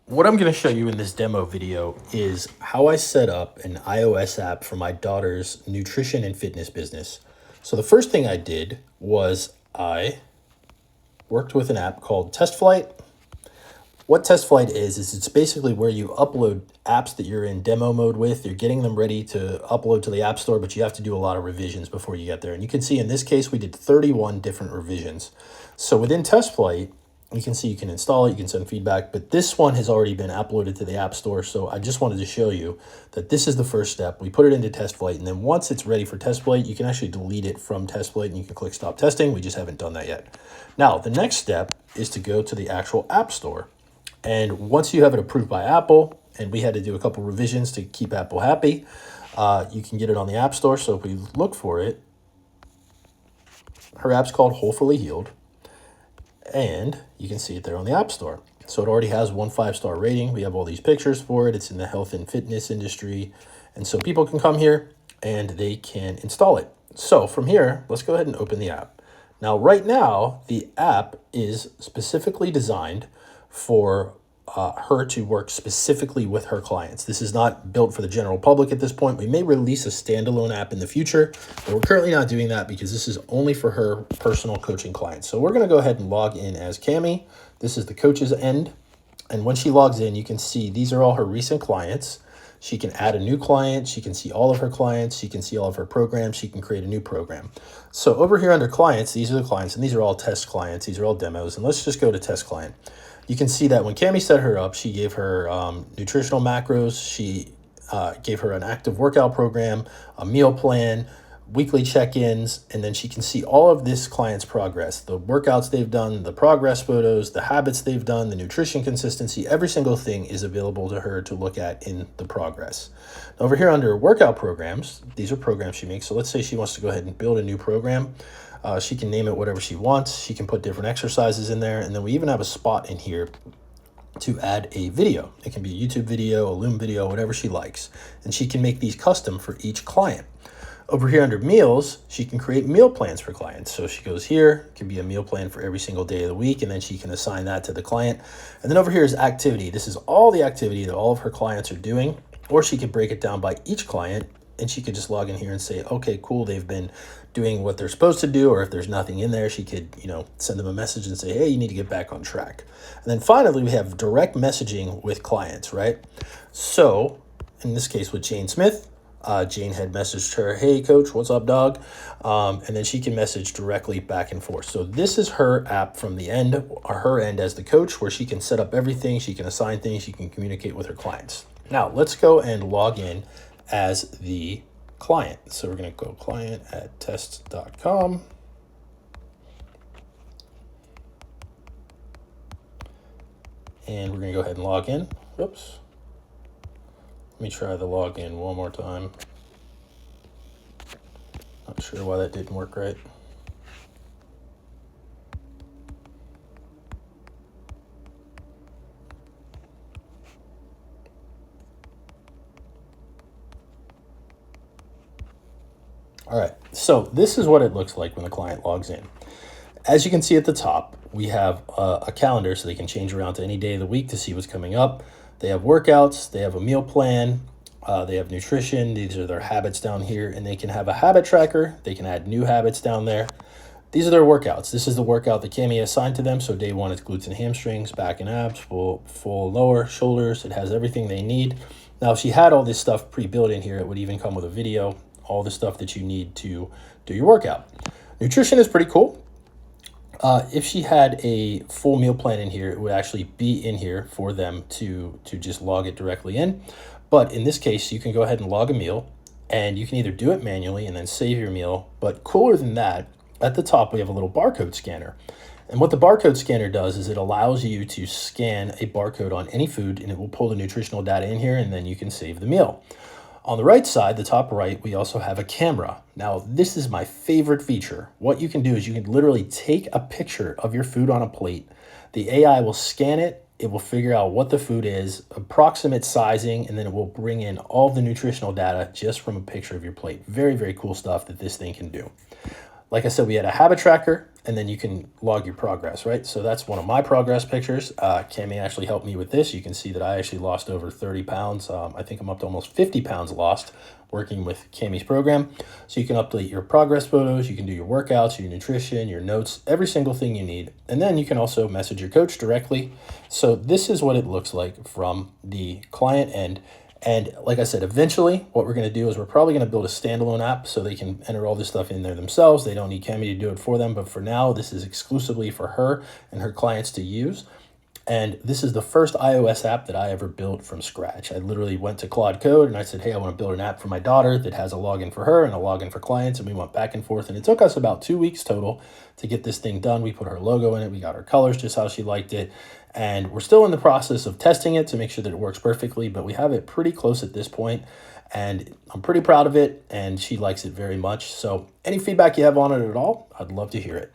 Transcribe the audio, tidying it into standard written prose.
What I'm going to show you in this demo video is how I set up an iOS app for my daughter's nutrition and fitness business. So the first thing I did was I worked with an app called Test Flight. What Test Flight is it's basically where you upload apps that you're in demo mode with. You're getting them ready to upload to the App Store, but you have to do a lot of revisions before you get there. And you can see in this case, we did 31 different revisions. So within Test Flight, you can see you can install it, you can send feedback, but this one has already been uploaded to the App Store. So I just wanted to show you that this is the first step. We put it into Test Flight, and then once it's ready for Test Flight, you can actually delete it from Test Flight and you can click Stop Testing. We just haven't done that yet. Now, the next step is to go to the actual App Store. And once you have it approved by Apple, and we had to do a couple revisions to keep Apple happy, you can get it on the App Store. So if we look for it, her app's called Wholefully Healed, and you can see it there on the App Store. So it already has 1 5-star rating. We have all these pictures for it. It's in the health and fitness industry. And so people can come here and they can install it. So from here, let's go ahead and open the app. Now, right now, the app is specifically designed for her to work specifically with her clients. This is not built for the general public at this point. We may release a standalone app in the future, but we're currently not doing that because this is only for her personal coaching clients. So we're going to go ahead and log in as Cami. This is the coach's end. And when she logs in, you can see these are all her recent clients. She can add a new client. She can see all of her clients. She can see all of her programs. She can create a new program. So over here under clients, these are the clients, and these are all test clients. These are all demos. And let's just go to test client. You can see that when Cami set her up, she gave her nutritional macros. She gave her an active workout program, a meal plan, weekly check-ins, and then she can see all of this client's progress, the workouts they've done, the progress photos, the habits they've done, the nutrition consistency. Every single thing is available to her to look at in the progress. Now, over here under workout programs, these are programs she makes. So let's say she wants to go ahead and build a new program. She can name it whatever she wants. She can put different exercises in there. And then we even have a spot in here to add a video. It can be a YouTube video, a Loom video, whatever she likes. And she can make these custom for each client. Over here under meals, she can create meal plans for clients. So she goes here, it can be a meal plan for every single day of the week, and then she can assign that to the client. And then over here is activity. This is all the activity that all of her clients are doing, or she could break it down by each client, and she could just log in here and say, okay, cool, they've been doing what they're supposed to do, or if there's nothing in there, she could, send them a message and say, hey, you need to get back on track. And then finally, we have direct messaging with clients, right? So in this case with Jane Smith, Jane had messaged her, hey, coach, what's up, dog? And then she can message directly back and forth. So this is her app from the end, or her end as the coach, where she can set up everything. She can assign things. She can communicate with her clients. Now, let's go and log in as the client. So we're going to go client@test.com. And we're going to go ahead and log in. Oops. Let me try the login one more time. Not sure why that didn't work right. All right, so this is what it looks like when the client logs in. As you can see at the top, we have a calendar so they can change around to any day of the week to see what's coming up. They have workouts, they have a meal plan, they have nutrition. These are their habits down here, and they can have a habit tracker. They can add new habits down there. These are their workouts. This is the workout that Cami assigned to them. So day 1 is glutes and hamstrings, back and abs, full lower, shoulders. It has everything they need. Now, if she had all this stuff pre-built in here, it would even come with a video, all the stuff that you need to do your workout. Nutrition is pretty cool. If she had a full meal plan in here, it would actually be in here for them to just log it directly in. But in this case, you can go ahead and log a meal, and you can either do it manually and then save your meal. But cooler than that, at the top, we have a little barcode scanner. And what the barcode scanner does is it allows you to scan a barcode on any food, and it will pull the nutritional data in here, and then you can save the meal. On the right side, the top right, we also have a camera. Now, this is my favorite feature. What you can do is you can literally take a picture of your food on a plate. The AI will scan it. It will figure out what the food is, approximate sizing, and then it will bring in all the nutritional data just from a picture of your plate. Very, very cool stuff that this thing can do. Like I said, we had a habit tracker, and then you can log your progress, right? So that's one of my progress pictures. Cami actually helped me with this. You can see that I actually lost over 30 pounds. I think I'm up to almost 50 pounds lost working with Cami's program. So you can update your progress photos, you can do your workouts, your nutrition, your notes, every single thing you need. And then you can also message your coach directly. So this is what it looks like from the client end. And like I said, eventually what we're going to do is we're probably going to build a standalone app so they can enter all this stuff in there themselves. They don't need Cami to do it for them. But for now, this is exclusively for her and her clients to use. And this is the first iOS app that I ever built from scratch. I literally went to Claude Code and I said, hey, I want to build an app for my daughter that has a login for her and a login for clients. And we went back and forth. And it took us about 2 weeks total to get this thing done. We put her logo in it. We got her colors just how she liked it. And we're still in the process of testing it to make sure that it works perfectly. But we have it pretty close at this point. And I'm pretty proud of it. And she likes it very much. So any feedback you have on it at all, I'd love to hear it.